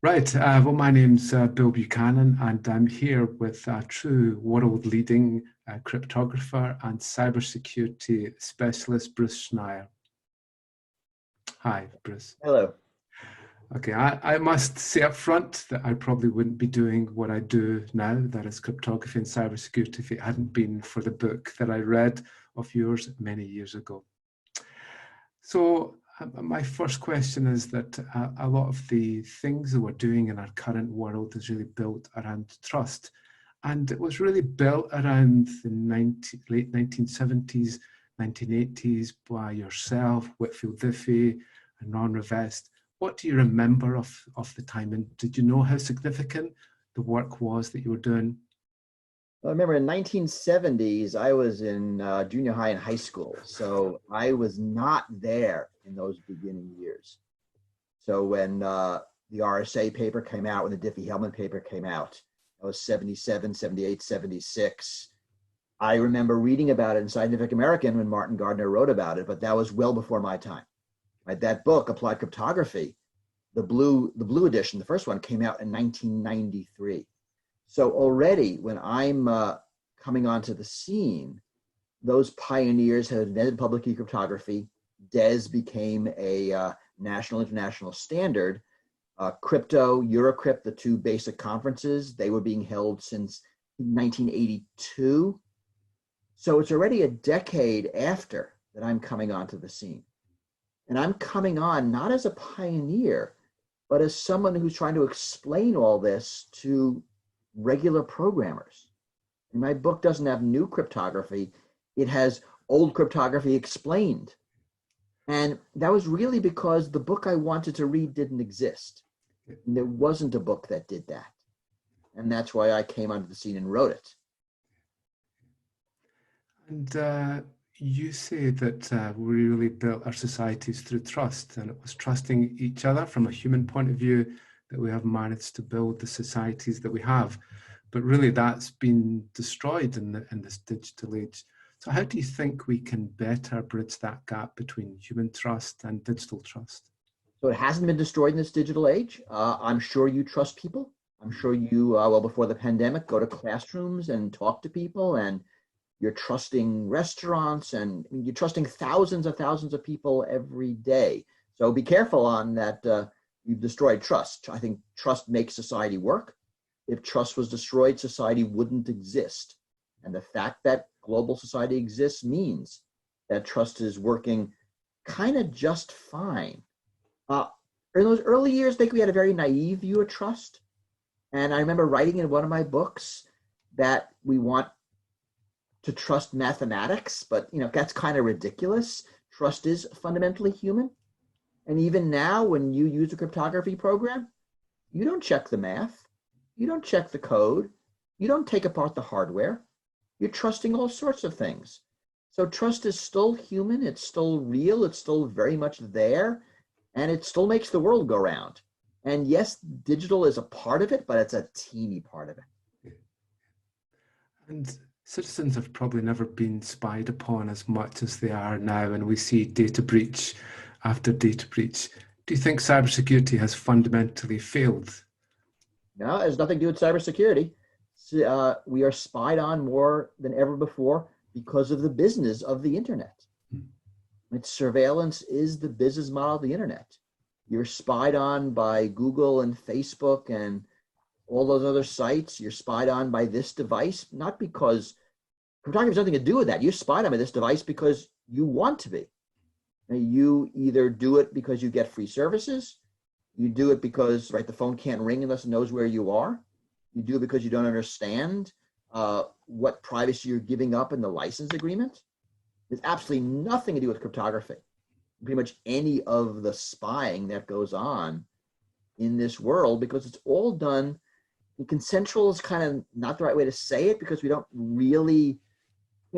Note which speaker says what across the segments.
Speaker 1: Right. Well, my name's Bill Buchanan, and I'm here with a true world-leading cryptographer and cybersecurity specialist, Bruce Schneier. Hi, Bruce.
Speaker 2: Hello.
Speaker 1: Okay, I must say up front that I probably wouldn't be doing what I do now, that is cryptography and cybersecurity, if it hadn't been for the book that I read of yours many years ago. So my first question is that a lot of the things that we're doing in our current world is really built around trust. And it was really built around the late 1970s, 1980s by yourself, Whitfield Diffie, and Ron Rivest. What do you remember of the time? And did you know how significant the work was that you were doing?
Speaker 2: I remember in 1970s, I was in junior high and high school. So I was not there in those beginning years. So when the RSA paper came out, when the Diffie-Hellman paper came out, that was 77, 78, 76. I remember reading about it in Scientific American when Martin Gardner wrote about it, but that was well before my time. Right? That book, Applied Cryptography, the blue edition, the first one, came out in 1993. So already when I'm coming onto the scene, those pioneers had invented public key cryptography. DES became a national international standard. Crypto, Eurocrypt, the two basic conferences, they were being held since 1982. So it's already a decade after that I'm coming onto the scene. And I'm coming on not as a pioneer, but as someone who's trying to explain all this to regular programmers. And my book doesn't have new cryptography. It has old cryptography explained. And that was really because the book I wanted to read didn't exist. And there wasn't a book that did that. And that's why I came onto the scene and wrote it.
Speaker 1: And you say that we really built our societies through trust, and it was trusting each other from a human point of view that we have managed to build the societies that we have. But really that's been destroyed in this digital age. So how do you think we can better bridge that gap between human trust and digital trust?
Speaker 2: So it hasn't been destroyed in this digital age. I'm sure you trust people. I'm sure you, well before the pandemic, go to classrooms and talk to people, and you're trusting restaurants, and you're trusting thousands of people every day. So be careful on that. You've destroyed trust. I think trust makes society work. If trust was destroyed, society wouldn't exist. And the fact that global society exists means that trust is working kind of just fine. In those early years, I think we had a very naive view of trust. And I remember writing in one of my books that we want to trust mathematics, but that's kind of ridiculous. Trust is fundamentally human. And even now, when you use a cryptography program, you don't check the math, you don't check the code, you don't take apart the hardware. You're trusting all sorts of things. So trust is still human, it's still real, it's still very much there, and it still makes the world go round. And yes, digital is a part of it, but it's a teeny part of it.
Speaker 1: And citizens have probably never been spied upon as much as they are now, and we see data breach after data breach. Do you think cybersecurity has fundamentally failed?
Speaker 2: No, it has nothing to do with cybersecurity. We are spied on more than ever before because of the business of the internet. Surveillance is the business model of the internet. You're spied on by Google and Facebook and all those other sites. You're spied on by this device, not because cryptography has nothing to do with that. You're spied on by this device because you want to be. You either do it because you get free services, you do it because the phone can't ring unless it knows where you are, you do it because you don't understand what privacy you're giving up in the license agreement. There's absolutely nothing to do with cryptography. Pretty much any of the spying that goes on in this world, because it's all done. Consensual is kind of not the right way to say it, because we don't really,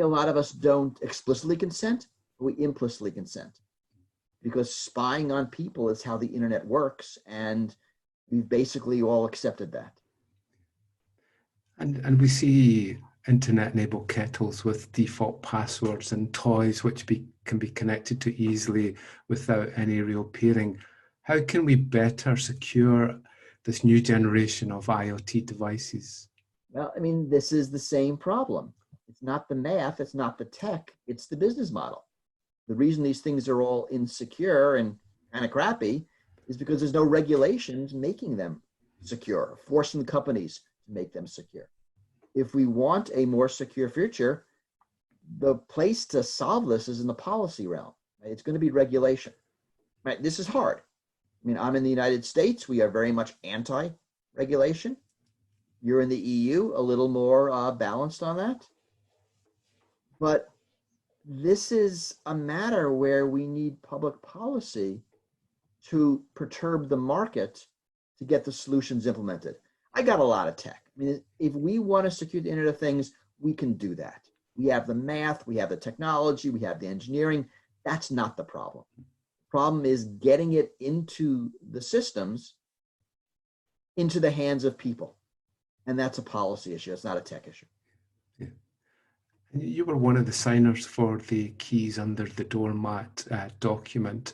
Speaker 2: a lot of us don't explicitly consent, but we implicitly consent. Because spying on people is how the internet works, and we've basically all accepted that.
Speaker 1: And we see internet-enabled kettles with default passwords and toys which can be connected to easily without any real peering. How can we better secure this new generation of IoT devices?
Speaker 2: Well, I mean, this is the same problem. It's not the math, it's not the tech, it's the business model. The reason these things are all insecure and kind of crappy is because there's no regulations making them secure, forcing the companies to make them secure. If we want a more secure future, the place to solve this is in the policy realm. Right? It's going to be regulation. Right? This is hard. I mean, I'm in the United States. We are very much anti-regulation. You're in the EU, a little more balanced on that. But this is a matter where we need public policy to perturb the market to get the solutions implemented. I got a lot of tech. I mean, if we want to secure the Internet of Things, we can do that. We have the math, we have the technology, we have the engineering. That's not the problem. The problem is getting it into the systems, into the hands of people. And that's a policy issue. It's not a tech issue.
Speaker 1: Yeah. You were one of the signers for the Keys Under the Doormat document.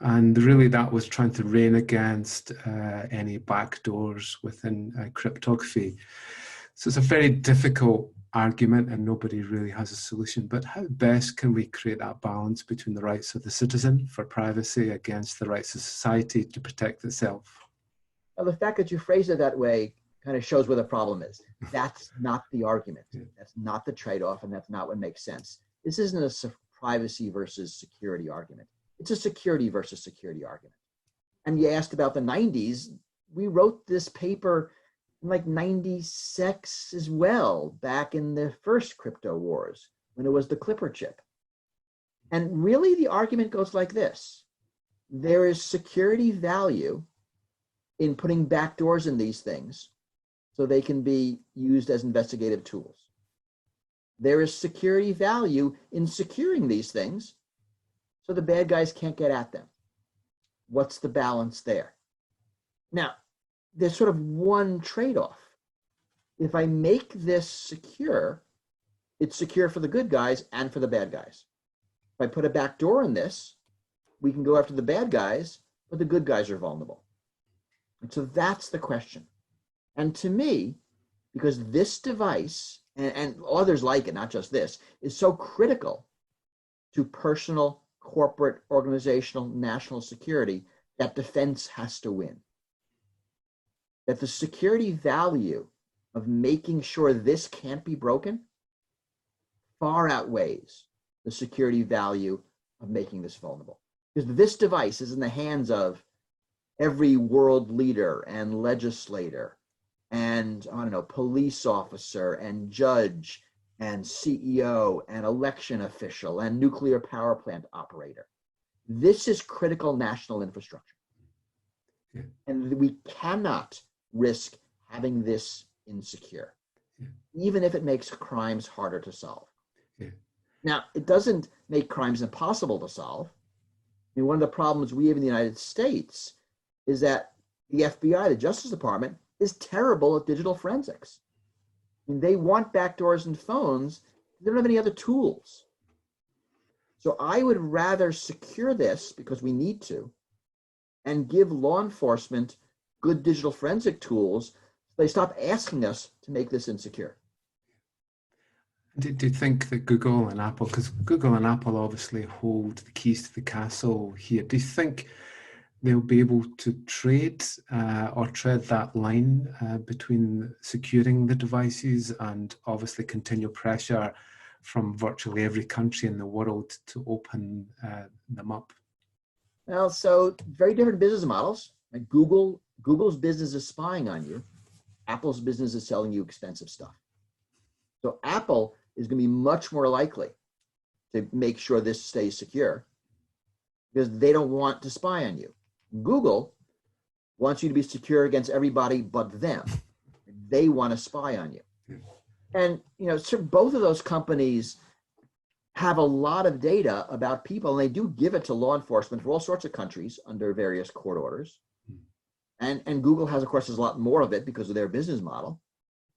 Speaker 1: And really that was trying to rein against any backdoors within cryptography. So it's a very difficult argument and nobody really has a solution. But how best can we create that balance between the rights of the citizen for privacy against the rights of society to protect itself?
Speaker 2: Well, the fact that you phrase it that way kind of shows where the problem is. That's not the argument. That's not the trade-off, and that's not what makes sense. This isn't a privacy versus security argument. It's a security versus security argument. And you asked about the 90s. We wrote this paper in like 96 as well, back in the first crypto wars, when it was the Clipper chip. And really the argument goes like this. There is security value in putting backdoors in these things so they can be used as investigative tools. There is security value in securing these things so the bad guys can't get at them. What's the balance there? Now, there's sort of one trade-off. If I make this secure, it's secure for the good guys and for the bad guys. If I put a backdoor in this, we can go after the bad guys, but the good guys are vulnerable. And so that's the question. And to me, because this device, and others like it, not just this, is so critical to personal, corporate, organizational, national security, that defense has to win. That the security value of making sure this can't be broken far outweighs the security value of making this vulnerable. Because this device is in the hands of every world leader and legislator and, I don't know, police officer and judge and CEO and election official and nuclear power plant operator. This is critical national infrastructure. Yeah. And we cannot risk having this insecure, even if it makes crimes harder to solve. Yeah. Now, it doesn't make crimes impossible to solve. I mean, one of the problems we have in the United States is that the FBI, the Justice Department, is terrible at digital forensics. I mean, they want backdoors and phones. They don't have any other tools. So I would rather secure this, because we need to, and give law enforcement good digital forensic tools so they stop asking us to make this insecure.
Speaker 1: Do you think that Google and Apple, because Google and Apple obviously hold the keys to the castle here, do you think they'll be able to trade or tread that line between securing the devices and obviously continue pressure from virtually every country in the world to open them up?
Speaker 2: Well, so very different business models. Like Google's business is spying on you. Apple's business is selling you expensive stuff. So Apple is going to be much more likely to make sure this stays secure because they don't want to spy on you. Google wants you to be secure against everybody but them. They want to spy on you. And, you know, so both of those companies have a lot of data about people, and they do give it to law enforcement for all sorts of countries under various court orders. And Google has, of course, a lot more of it because of their business model.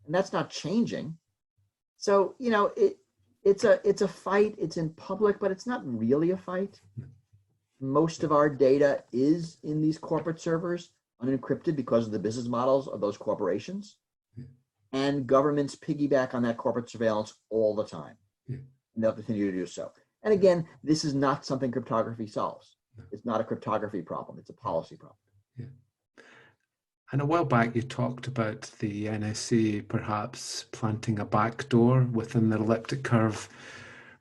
Speaker 2: And that's not changing. So, you know, it's a fight. It's in public, but it's not really a fight. Most of our data is in these corporate servers unencrypted because of the business models of those corporations. And governments piggyback on that corporate surveillance all the time. And they'll continue to do so. And again, this is not something cryptography solves. It's not a cryptography problem. It's a policy problem.
Speaker 1: Yeah. And a while back, you talked about the NSA perhaps planting a backdoor within the elliptic curve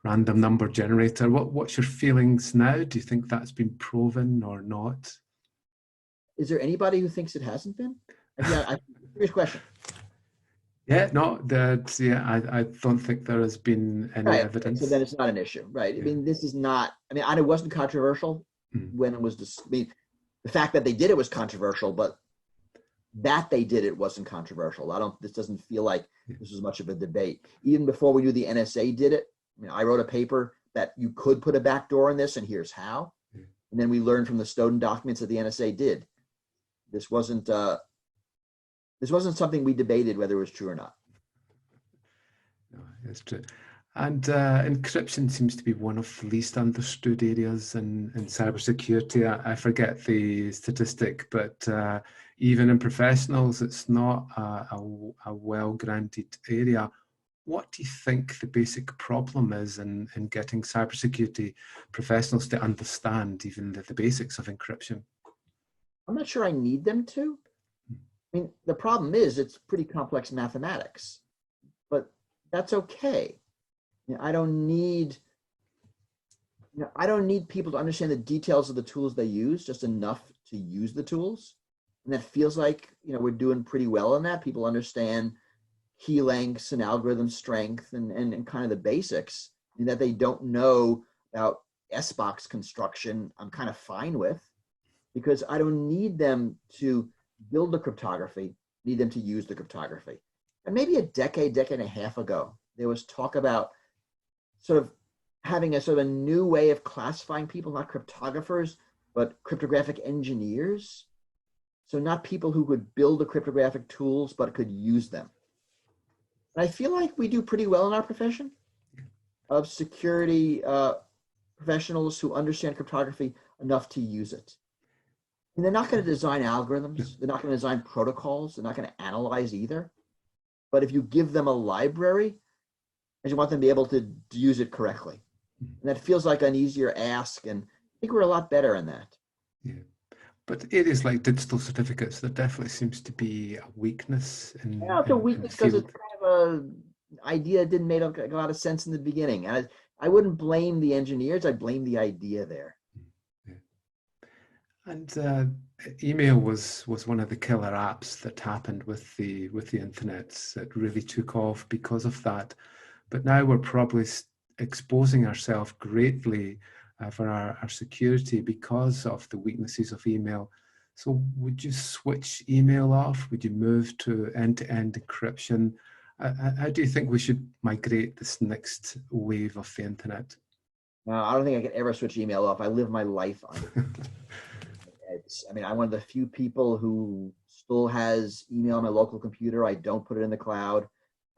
Speaker 1: random number generator. What's your feelings now? Do you think that's been proven or not?
Speaker 2: Is there anybody who thinks it hasn't been? Serious question.
Speaker 1: Yeah, no, I don't think there has been any evidence.
Speaker 2: So then it's not an issue, right?
Speaker 1: Yeah.
Speaker 2: I mean, this is not, I mean, it wasn't controversial when it was, the fact that they did it was controversial, but that they did it wasn't controversial. This doesn't feel like this was much of a debate. Even before we knew the NSA did it, I mean, I wrote a paper that you could put a backdoor in this and here's how. And then we learned from the Snowden documents that the NSA did. This wasn't something we debated whether it was true or not.
Speaker 1: No, it's true. And encryption seems to be one of the least understood areas in cybersecurity. I forget the statistic, but even in professionals, it's not a well-grounded area. What do you think the basic problem is in getting cybersecurity professionals to understand even the basics of encryption?
Speaker 2: I'm not sure I need them to. I mean, the problem is it's pretty complex mathematics, but that's okay. I don't need people to understand the details of the tools they use, just enough to use the tools. And that feels like, we're doing pretty well in that. People understand key lengths and algorithm strength and kind of the basics, and that they don't know about S-box construction, I'm kind of fine with, because I don't need them to build the cryptography, I need them to use the cryptography. And maybe a decade and a half ago, there was talk about sort of having a sort of a new way of classifying people, not cryptographers, but cryptographic engineers. So not people who could build the cryptographic tools, but could use them. And I feel like we do pretty well in our profession of security professionals who understand cryptography enough to use it. And they're not going to design algorithms. They're not going to design protocols. They're not going to analyze either. But if you give them a library, and you want them to be able to use it correctly. And that feels like an easier ask. And I think we're a lot better in that.
Speaker 1: Yeah. But areas like digital certificates, there definitely seems to be a weakness.
Speaker 2: It's a weakness because it's kind of an idea that didn't make a lot of sense in the beginning. And I wouldn't blame the engineers. I'd blame the idea there.
Speaker 1: Yeah. And email was one of the killer apps that happened with the internet. It really took off because of that. But now we're probably exposing ourselves greatly for our security because of the weaknesses of email. So would you switch email off? Would you move to end-to-end encryption? How do you think we should migrate this next wave of the internet?
Speaker 2: No, I don't think I could ever switch email off. I live my life on it. I'm one of the few people who still has email on my local computer. I don't put it in the cloud.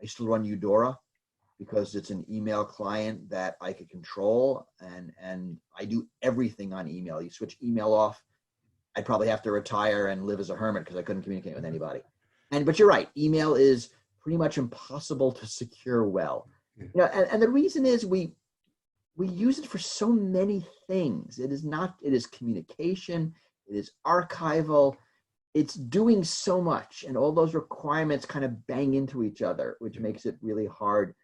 Speaker 2: I still run Eudora, because it's an email client that I could control, and I do everything on email. You switch email off, I'd probably have to retire and live as a hermit because I couldn't communicate with anybody. But you're right, email is pretty much impossible to secure well. And the reason is we use it for so many things. It is communication, it is archival, it's doing so much, and all those requirements kind of bang into each other, which makes it really hard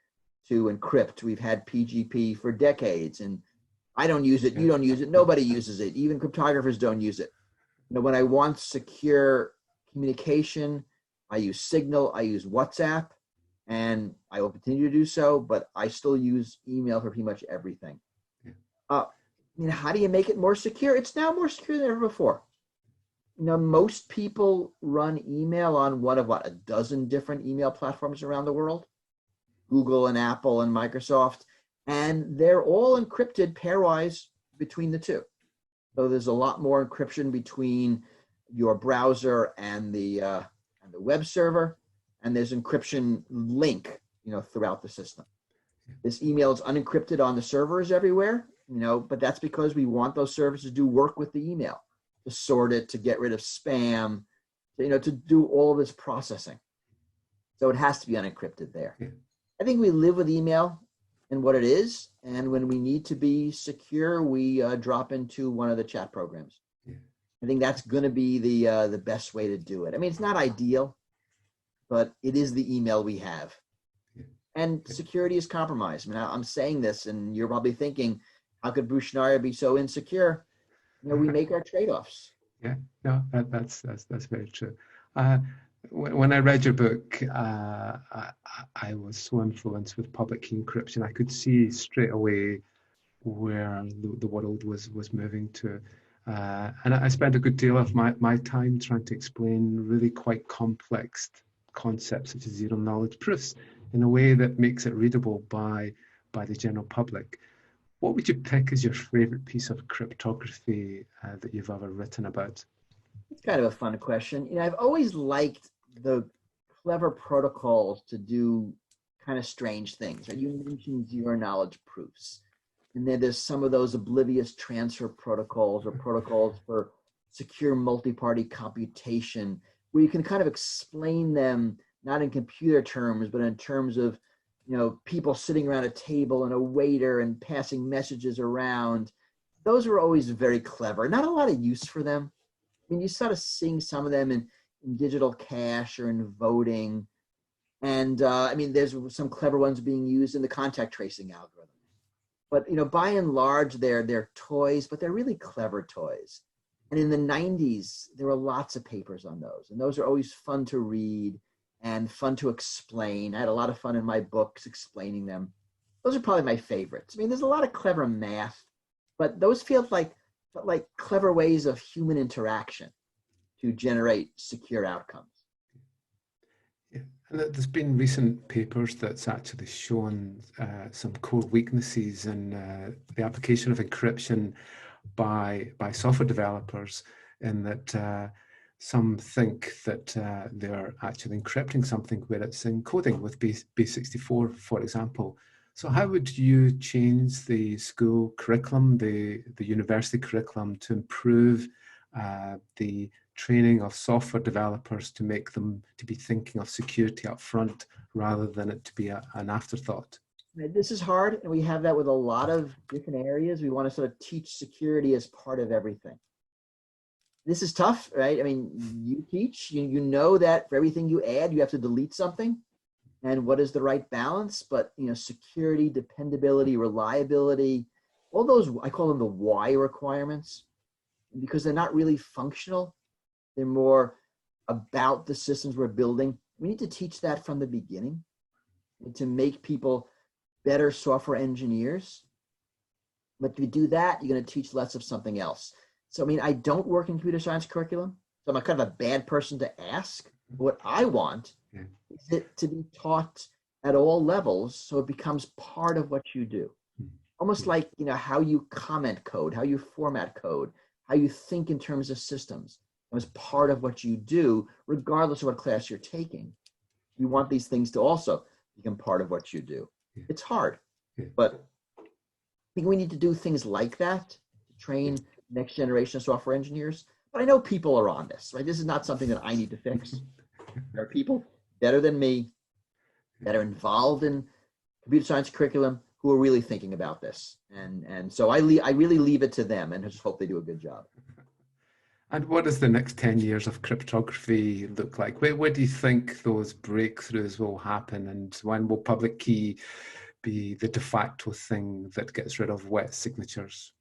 Speaker 2: to encrypt. We've had PGP for decades, and I don't use it, you don't use it, nobody uses it, even cryptographers don't use it. When I want secure communication, I use Signal, I use WhatsApp, and I will continue to do so, but I still use email for pretty much everything. How do you make it more secure? It's now more secure than ever before. Most people run email on one of a dozen different email platforms around the world. Google and Apple and Microsoft, and they're all encrypted pairwise between the two. So there's a lot more encryption between your browser and the web server, and there's encryption link, throughout the system. This email is unencrypted on the servers everywhere, but that's because we want those servers to do work with the email, to sort it, to get rid of spam, to do all this processing. So it has to be unencrypted there.
Speaker 1: Yeah.
Speaker 2: I think we live with email and what it is. And when we need to be secure, we drop into one of the chat programs.
Speaker 1: Yeah.
Speaker 2: I think that's going to be the best way to do it. I mean, it's not ideal, but it is the email we have. Yeah. And security is compromised. I mean, I'm saying this, and you're probably thinking, how could Bruce Schneier be so insecure? We make our trade-offs.
Speaker 1: Yeah, no, that's very true. When I read your book, I was so influenced with public key encryption. I could see straight away where the world was moving to. And I spent a good deal of my time trying to explain really quite complex concepts such as zero knowledge proofs in a way that makes it readable by the general public. What would you pick as your favorite piece of cryptography that you've ever written about?
Speaker 2: It's kind of a fun question. I've always liked the clever protocols to do kind of strange things. Right? You mentioned zero knowledge proofs. And then there's some of those oblivious transfer protocols or protocols for secure multi-party computation, where you can kind of explain them not in computer terms, but in terms of people sitting around a table and a waiter and passing messages around. Those were always very clever. Not a lot of use for them. I mean, you start seeing some of them in digital cash or in voting. And I mean, there's some clever ones being used in the contact tracing algorithm. But, by and large, they're toys, but they're really clever toys. And in the 90s, there were lots of papers on those. And those are always fun to read and fun to explain. I had a lot of fun in my books explaining them. Those are probably my favorites. I mean, there's a lot of clever math, but those feel like clever ways of human interaction to generate secure outcomes.
Speaker 1: Yeah. And there's been recent papers that's actually shown some core weaknesses in the application of encryption by software developers, in that some think that they're actually encrypting something where it's encoding with base64, for example. So how would you change the school curriculum, the university curriculum, to improve the training of software developers to make them to be thinking of security up front rather than it to be an afterthought?
Speaker 2: This is hard, and we have that with a lot of different areas. We want to sort of teach security as part of everything. This is tough, right? I mean, you teach, you know that for everything you add, you have to delete something. And what is the right balance? But, security, dependability, reliability, all those, I call them the why requirements, because they're not really functional. They're more about the systems we're building. We need to teach that from the beginning and to make people better software engineers. But if you do that, you're going to teach less of something else. So, I mean, I don't work in computer science curriculum, so I'm kind of a bad person to ask. What I want is it to be taught at all levels so it becomes part of what you do. Almost like, how you comment code, how you format code, how you think in terms of systems. As part of what you do, regardless of what class you're taking. You want these things to also become part of what you do. It's hard, but I think we need to do things like that to train next generation of software engineers. But I know people are on this, right? This is not something that I need to fix. There are people better than me that are involved in computer science curriculum who are really thinking about this. And so I really leave it to them and just hope they do a good job.
Speaker 1: And what does the next 10 years of cryptography look like? Where do you think those breakthroughs will happen? And when will public key be the de facto thing that gets rid of wet signatures?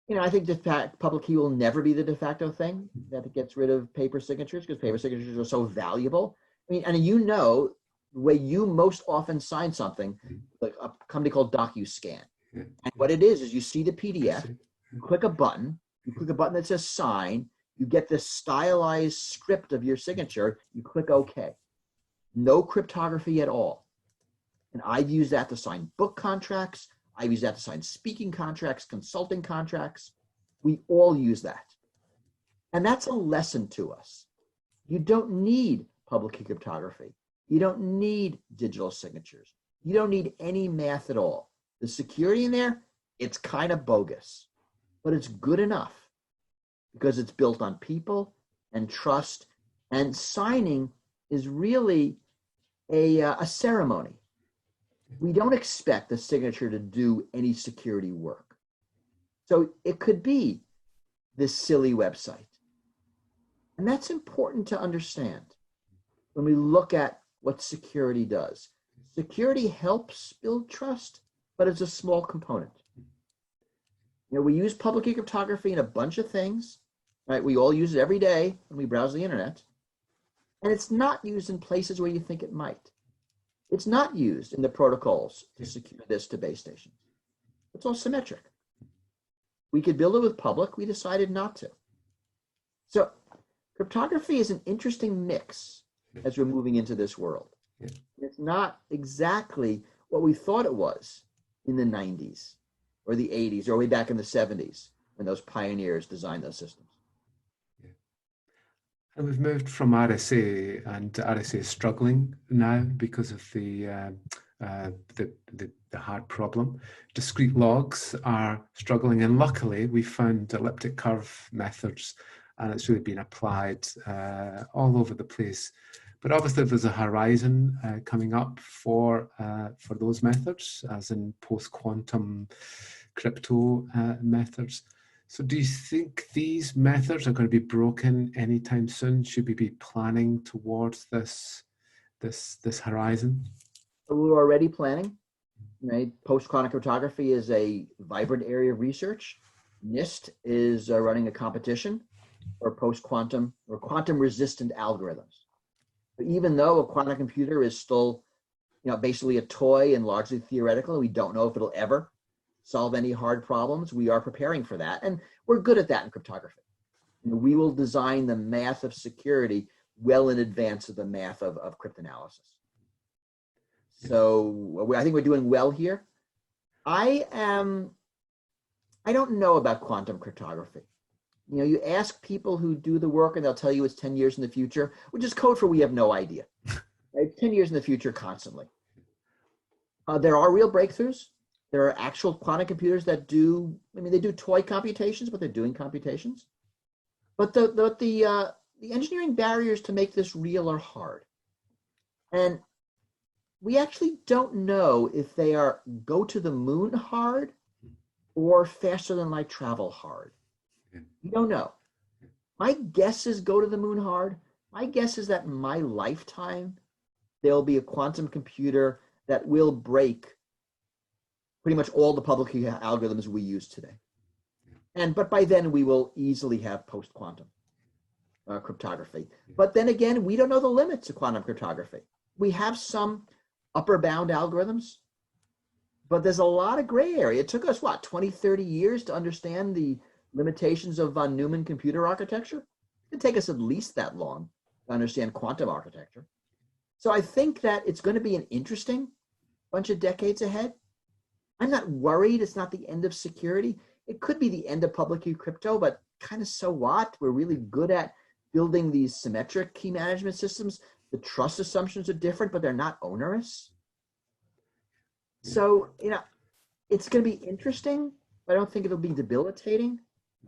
Speaker 2: I think public key will never be the de facto thing that gets rid of paper signatures, because paper signatures are so valuable. I mean, and the way you most often sign something, like a company called DocuScan. Yeah. And what it is you see the PDF, you click a button that says sign, you get this stylized script of your signature, you click OK. No cryptography at all. And I've used that to sign book contracts. I've used that to sign speaking contracts, consulting contracts. We all use that. And that's a lesson to us. You don't need public key cryptography. You don't need digital signatures. You don't need any math at all. The security in there, it's kind of bogus, but it's good enough because it's built on people and trust And signing is really a ceremony. We don't expect the signature to do any security work. So it could be this silly website. And that's important to understand when we look at what security does. Security helps build trust, but it's a small component. You know, we use public key cryptography in a bunch of things, right? We all use it every day when we browse the internet. And it's not used in places where you think it might. It's not used in the protocols to secure this to base stations. It's all symmetric. We could build it with public. We decided not to. So cryptography is an interesting mix as we're moving into this world. It's not exactly what we thought it was in the 90s or the 80s or way back in the 70s when those pioneers designed those systems.
Speaker 1: And we've moved from RSA, and RSA is struggling now because of the hard problem. Discrete logs are struggling, and luckily we found elliptic curve methods, and it's really been applied all over the place. But obviously there's a horizon coming up for those methods, as in post-quantum crypto methods. So do you think these methods are going to be broken anytime soon? Should we be planning towards this horizon?
Speaker 2: We're already planning. Right? Post-quantum cryptography is a vibrant area of research. NIST is running a competition for post-quantum or quantum-resistant algorithms. But even though a quantum computer is still, basically a toy and largely theoretical, we don't know if it'll ever solve any hard problems. We are preparing for that, and we're good at that in cryptography. We will design the math of security well in advance of the math of cryptanalysis. So I think we're doing well here. I don't know about quantum cryptography. You ask people who do the work and they'll tell you it's 10 years in the future, which is code for we have no idea. Right? 10 years in the future constantly. There are real breakthroughs. There are actual quantum computers that they do toy computations, but they're doing computations. But the engineering barriers to make this real are hard. And we actually don't know if they are go to the moon hard or faster than light travel hard. We don't know. My guess is go to the moon hard. My guess is that in my lifetime, there'll be a quantum computer that will break pretty much all the public key algorithms we use today. But by then we will easily have post-quantum cryptography. But then again, we don't know the limits of quantum cryptography. We have some upper bound algorithms, but there's a lot of gray area. It took us, 20, 30 years to understand the limitations of von Neumann computer architecture? It'd take us at least that long to understand quantum architecture. So I think that it's going to be an interesting bunch of decades ahead. I'm not worried it's not the end of security. It could be the end of public key crypto, but kind of so what? We're really good at building these symmetric key management systems. The trust assumptions are different, but they're not onerous. So, it's going to be interesting, but I don't think it'll be debilitating.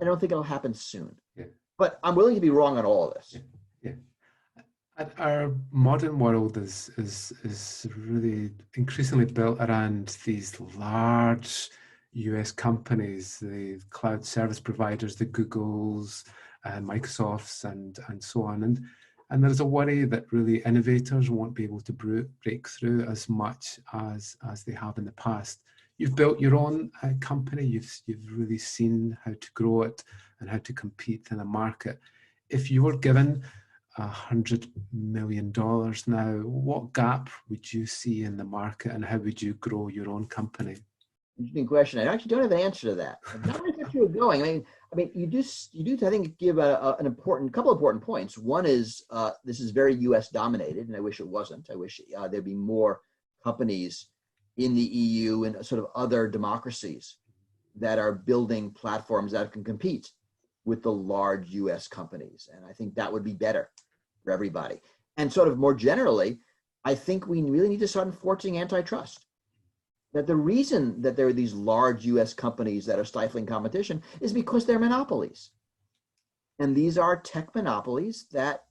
Speaker 2: I don't think it'll happen soon. But I'm willing to be wrong on all of this.
Speaker 1: Our modern world is really increasingly built around these large US companies, the cloud service providers, the Googles, Microsofts, and so on. And there's a worry that really innovators won't be able to break through as much as they have in the past. You've built your own company. You've really seen how to grow it and how to compete in a market. If you were given $100 million now, what gap would you see in the market, and how would you grow your own company?
Speaker 2: Interesting question. I actually don't have an answer to that. I'm not really sure if you're going. I mean, you do. I think give couple important points. One is this is very U.S. dominated, and I wish it wasn't. I wish there'd be more companies in the EU and sort of other democracies that are building platforms that can compete with the large US companies. And I think that would be better for everybody. And sort of more generally, I think we really need to start enforcing antitrust. That the reason that there are these large US companies that are stifling competition is because they're monopolies. And these are tech monopolies that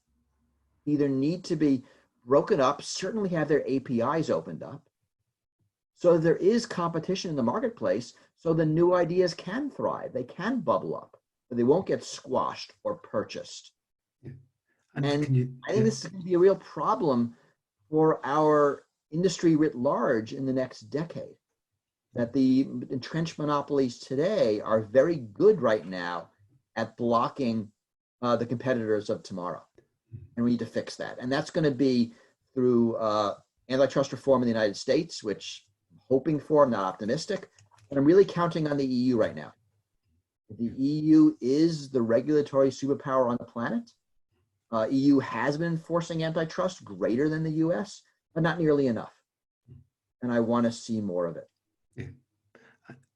Speaker 2: either need to be broken up, certainly have their APIs opened up, so there is competition in the marketplace, so the new ideas can thrive, they can bubble up, but they won't get squashed or purchased.
Speaker 1: Yeah.
Speaker 2: And
Speaker 1: can you,
Speaker 2: I think this is going to be a real problem for our industry writ large in the next decade. That the entrenched monopolies today are very good right now at blocking the competitors of tomorrow. And we need to fix that. And that's going to be through antitrust reform in the United States, which I'm hoping for, I'm not optimistic, but I'm really counting on the EU right now. The EU is the regulatory superpower on the planet. EU has been enforcing antitrust greater than the US, but not nearly enough. And I want to see more of it.
Speaker 1: yeah.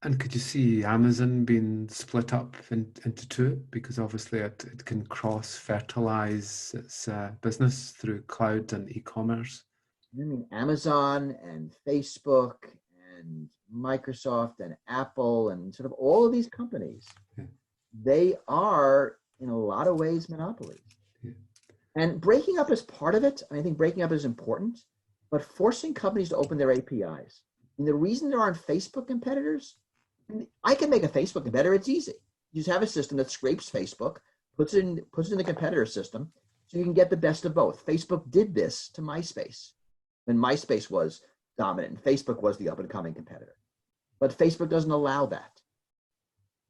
Speaker 1: And could you see Amazon being split up into two? Because obviously it can cross-fertilize its business through cloud and e-commerce.
Speaker 2: I mean, Amazon and Facebook and Microsoft and Apple and sort of all of these companies,
Speaker 1: Yeah.
Speaker 2: they are in a lot of ways monopolies.
Speaker 1: Yeah.
Speaker 2: And breaking up is part of it. I think breaking up is important, but forcing companies to open their APIs. And the reason there aren't Facebook competitors, I can make a Facebook competitor. It's easy. You just have a system that scrapes Facebook, puts it in the competitor system, so you can get the best of both. Facebook did this to MySpace when MySpace was dominant and Facebook was the up-and-coming competitor. But Facebook doesn't allow that.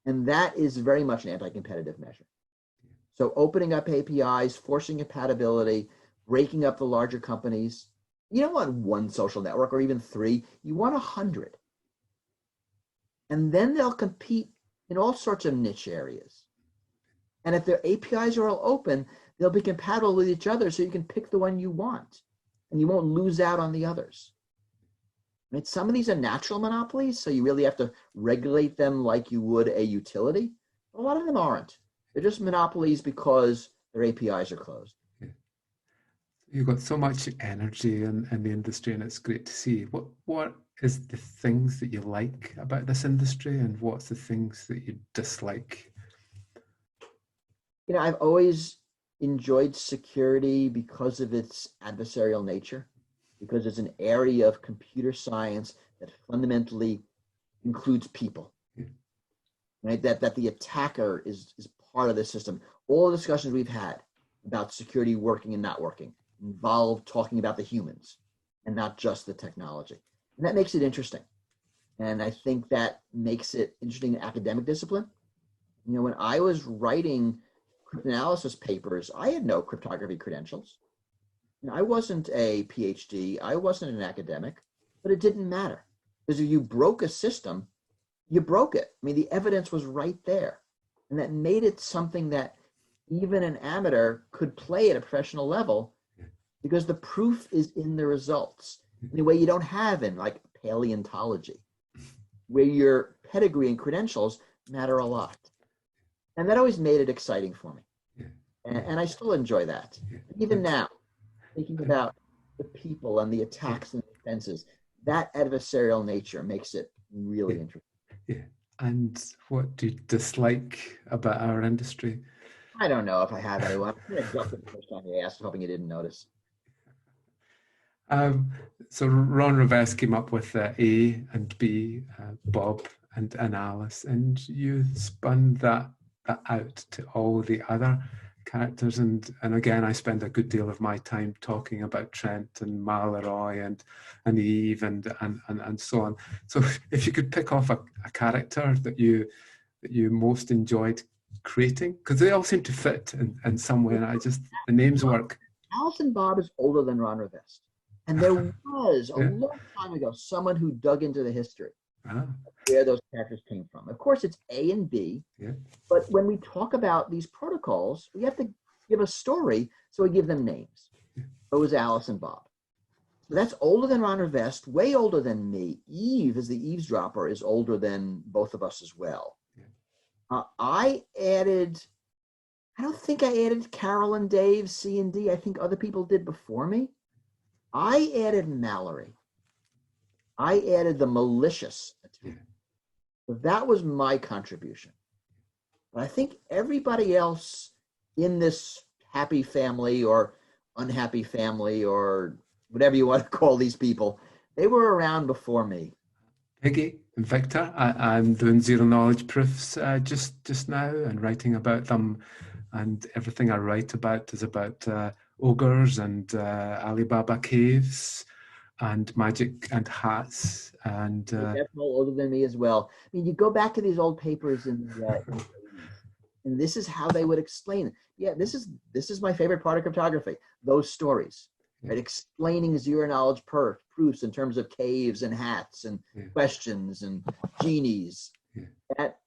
Speaker 2: And that is very much an anti-competitive measure. So opening up APIs, forcing compatibility, breaking up the larger companies. You don't want one social network or even 3. You want 100. And then they'll compete in all sorts of niche areas. And if their APIs are all open, they'll be compatible with each other, so you can pick the one you want and you won't lose out on the others. Right? Some of these are natural monopolies, so you really have to regulate them like you would a utility. A lot of them aren't. They're just monopolies because their APIs are closed.
Speaker 1: Yeah. You've got so much energy in the industry, and it's great to see. What is the things that you like about this industry, and what's the things that you dislike?
Speaker 2: You know, I've always enjoyed security because of its adversarial nature, because it's an area of computer science that fundamentally includes people.
Speaker 1: Yeah.
Speaker 2: Right? That the attacker is part of the system. All the discussions we've had about security working and not working involve talking about the humans and not just the technology. And that makes it interesting. And I think that makes it interesting in academic discipline. You know, when I was writing cryptanalysis papers, I had no cryptography credentials. You know, I wasn't a PhD, I wasn't an academic, but it didn't matter. Because if you broke a system, you broke it. I mean, the evidence was right there. And that made it something that even an amateur could play at a professional level, because the proof is in the results in a way you don't have in like paleontology, where your pedigree and credentials matter a lot. And that always made it exciting for me. And I still enjoy that. Even now, thinking about the people and the attacks and defenses, that adversarial nature makes it really interesting.
Speaker 1: Yeah. And what do you dislike about our industry?
Speaker 2: I don't know if I have anyone. I'm going to jump it the first time you asked, hoping you didn't notice.
Speaker 1: So Ron Rivest came up with A and B, Bob and Alice, and you spun that out to all the other characters. And again, I spend a good deal of my time talking about Trent and Mallory and Eve and so on. So if you could pick off a character that you most enjoyed creating, because they all seem to fit in some way, and the names work.
Speaker 2: Alice and Bob is older than Ron Rivest. And there was a long time ago someone who dug into the history where those characters came from. Of course, it's A and B, but when we talk about these protocols, we have to give a story, so we give them names. So it was Alice and Bob. So that's older than Ron Rivest, way older than me. Eve, as the eavesdropper, is older than both of us as well. I don't think I added Carol and Dave, C and D. I think other people did before me. I added Mallory. I added the malicious attack. So that was my contribution. But I think everybody else in this happy family or unhappy family or whatever you want to call these people. They were around before me.
Speaker 1: Piggy and Victor, I'm doing zero knowledge proofs just now and writing about them, and everything I write about is about ogres and Alibaba caves and magic and hats and
Speaker 2: That's all older than me as well. I mean, you go back to these old papers in the 80s, and this is how they would explain it. Yeah, this is my favorite part of cryptography. Those stories, right? Explaining zero knowledge proofs in terms of caves and hats and questions and genies. That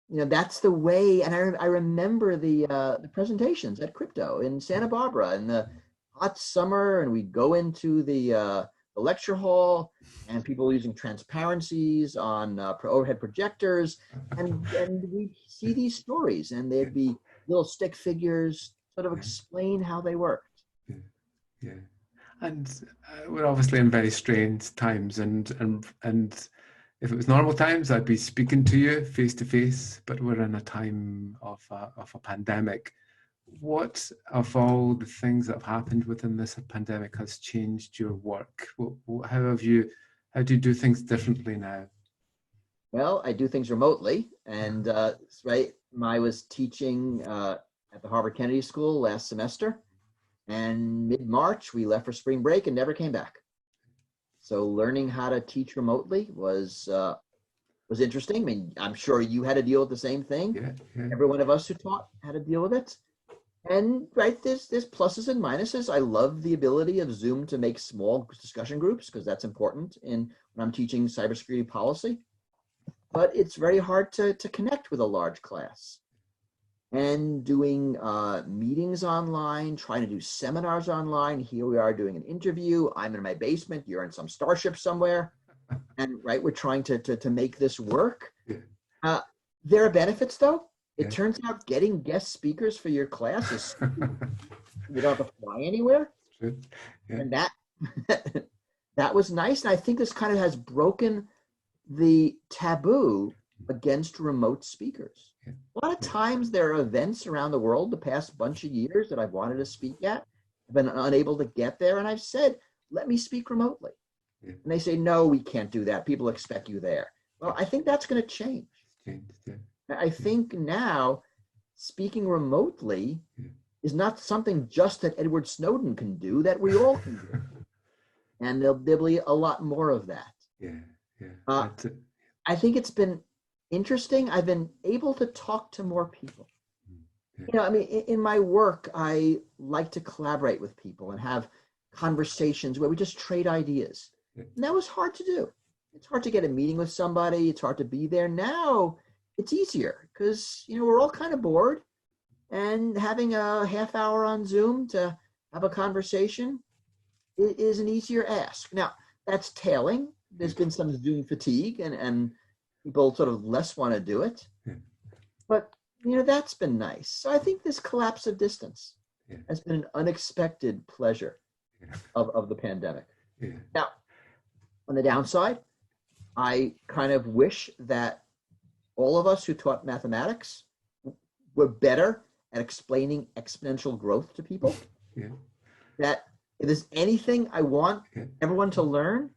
Speaker 2: that's the way. And I remember the presentations at Crypto in Santa Barbara in the hot summer, and we'd go into the lecture hall, and people using transparencies on overhead projectors, and we see these stories, and they'd be little stick figures, sort of explain how they worked.
Speaker 1: Yeah, and we're obviously in very strange times, and if it was normal times, I'd be speaking to you face to face, but we're in a time of a pandemic. What of all the things that have happened within this pandemic has changed your work? How do you do things differently now?
Speaker 2: Well, I do things remotely, and right, I was teaching at the Harvard Kennedy School last semester, and mid-March we left for spring break and never came back. So learning how to teach remotely was interesting. I mean, I'm sure you had to deal with the same thing.
Speaker 1: Yeah.
Speaker 2: Every one of us who taught had to deal with it. And right, there's pluses and minuses. I love the ability of Zoom to make small discussion groups because that's important when I'm teaching cybersecurity policy. But it's very hard to connect with a large class. And doing meetings online, trying to do seminars online. Here we are doing an interview. I'm in my basement. You're in some starship somewhere. And right, we're trying to make this work. There are benefits, though. It turns out getting guest speakers for your class is you don't have to fly anywhere. And that was nice. And I think this kind of has broken the taboo against remote speakers. A lot of times there are events around the world the past bunch of years that I've wanted to speak at. I've been unable to get there, and I've said, let me speak remotely. And they say, no, we can't do that. People expect you there. Well, I think that's going to change. I think now speaking remotely is not something just that Edward Snowden can do, that we all can do. And there'll be a lot more of that. I think it's been interesting. I've been able to talk to more people. I mean, in my work, I like to collaborate with people and have conversations where we just trade ideas. And that was hard to do. It's hard to get a meeting with somebody. It's hard to be there. Now it's easier because, we're all kind of bored, and having a half hour on Zoom to have a conversation is an easier ask. Now, that's tailing. There's been some Zoom fatigue and people sort of less want to do it. But, that's been nice. So I think this collapse of distance has been an unexpected pleasure of the pandemic. Now, on the downside, I kind of wish that all of us who taught mathematics were better at explaining exponential growth to people. That if there's anything I want everyone to learn,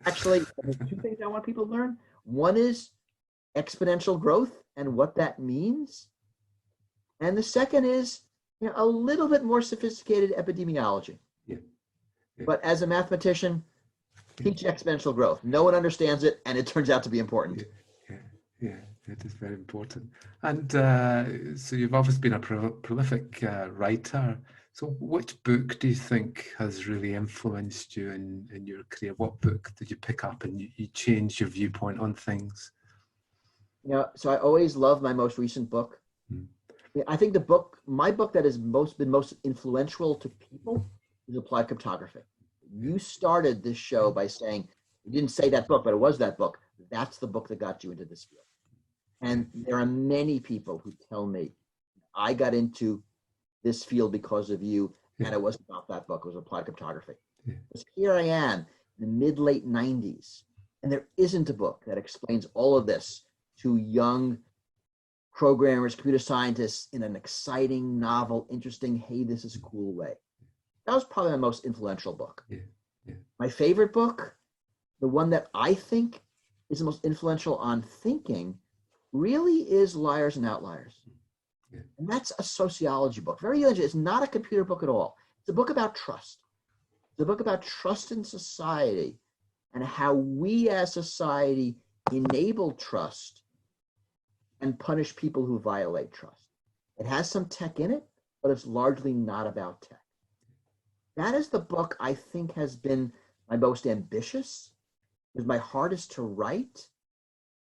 Speaker 2: actually, there's two things I want people to learn. One is exponential growth and what that means. And the second is a little bit more sophisticated epidemiology. But as a mathematician, teach exponential growth. No one understands it, and it turns out to be important.
Speaker 1: It is very important. And so you've obviously been a prolific writer. So which book do you think has really influenced you in your career? What book did you pick up and you changed your viewpoint on things?
Speaker 2: So I always love my most recent book. I think my book that has been most influential to people is Applied Cryptography. You started this show by saying, you didn't say that book, but it was that book. That's the book that got you into this field. And there are many people who tell me, I got into this field because of you, and it wasn't about that book, it was Applied Cryptography. Because here I am in the mid-late 90s, and there isn't a book that explains all of this to young programmers, computer scientists in an exciting, novel, interesting, hey, this is a cool way. That was probably my most influential book.
Speaker 1: Yeah. Yeah.
Speaker 2: My favorite book, the one that I think is the most influential on thinking, really is Liars and Outliers.
Speaker 1: Yeah.
Speaker 2: And that's a sociology book. Very interesting. It's not a computer book at all. It's a book about trust. It's a book about trust in society and how we as society enable trust and punish people who violate trust. It has some tech in it, but it's largely not about tech. That is the book I think has been my most ambitious, is my hardest to write.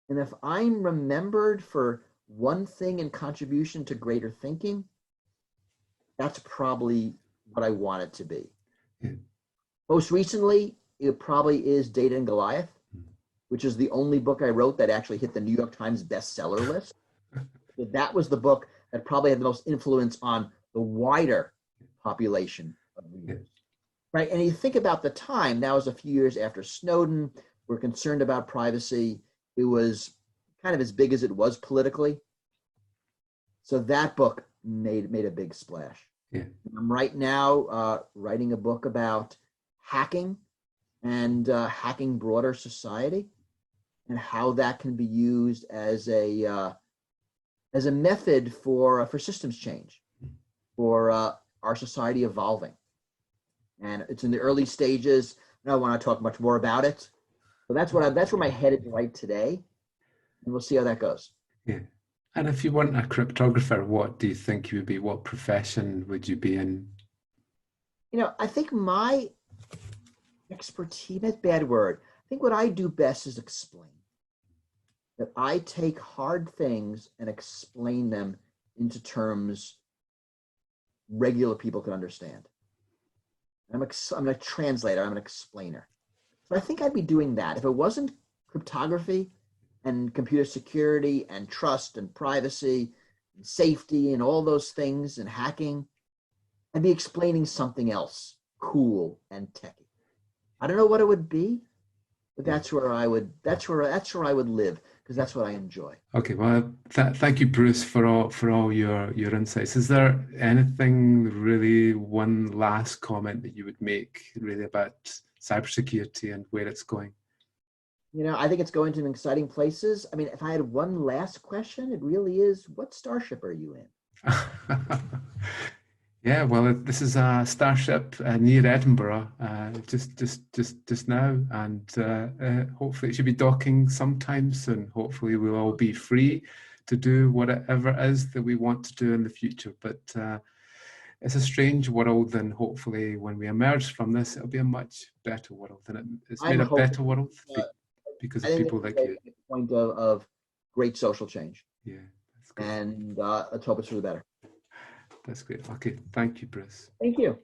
Speaker 2: And if I'm remembered for one thing in contribution to greater thinking, that's probably what I want it to be.
Speaker 1: Yeah.
Speaker 2: Most recently, it probably is Data and Goliath, which is the only book I wrote that actually hit the New York Times bestseller list. But that was the book that probably had the most influence on the wider population of readers. Right? And you think about the time, that was a few years after Snowden. We're concerned about privacy. It was kind of as big as it was politically. So that book made a big splash.
Speaker 1: Yeah.
Speaker 2: I'm right now writing a book about hacking and hacking broader society and how that can be used as a method for systems change, for our society evolving. And it's in the early stages. I don't want to talk much more about it, but that's where my head is right today, and we'll see how that goes.
Speaker 1: Yeah. And if you weren't a cryptographer, what do you think you would be? What profession would you be in?
Speaker 2: I think my expertise, that's a bad word. I think what I do best is explain. That I take hard things and explain them into terms regular people can understand. I'm a translator, I'm an explainer. So I think I'd be doing that. If it wasn't cryptography and computer security and trust and privacy and safety and all those things and hacking, I'd be explaining something else cool and techy. I don't know what it would be, but that's where I would live, because that's what I enjoy.
Speaker 1: Okay, well, thank you, Bruce, for all your insights. Is there anything, really, one last comment that you would make, really, about cybersecurity and where it's going?
Speaker 2: I think it's going to exciting places. I mean, if I had one last question, it really is, what starship are you in?
Speaker 1: Yeah, well, this is a starship near Edinburgh, just now, and hopefully it should be docking sometime soon. Hopefully we'll all be free to do whatever it is that we want to do in the future. But it's a strange world, and hopefully when we emerge from this, it'll be a much better world. And it's made a better world because of people like you.
Speaker 2: A point of great social change.
Speaker 1: Yeah, that's good.
Speaker 2: And let's hope it's for the better.
Speaker 1: That's great. Okay, thank you, Bruce.
Speaker 2: Thank you.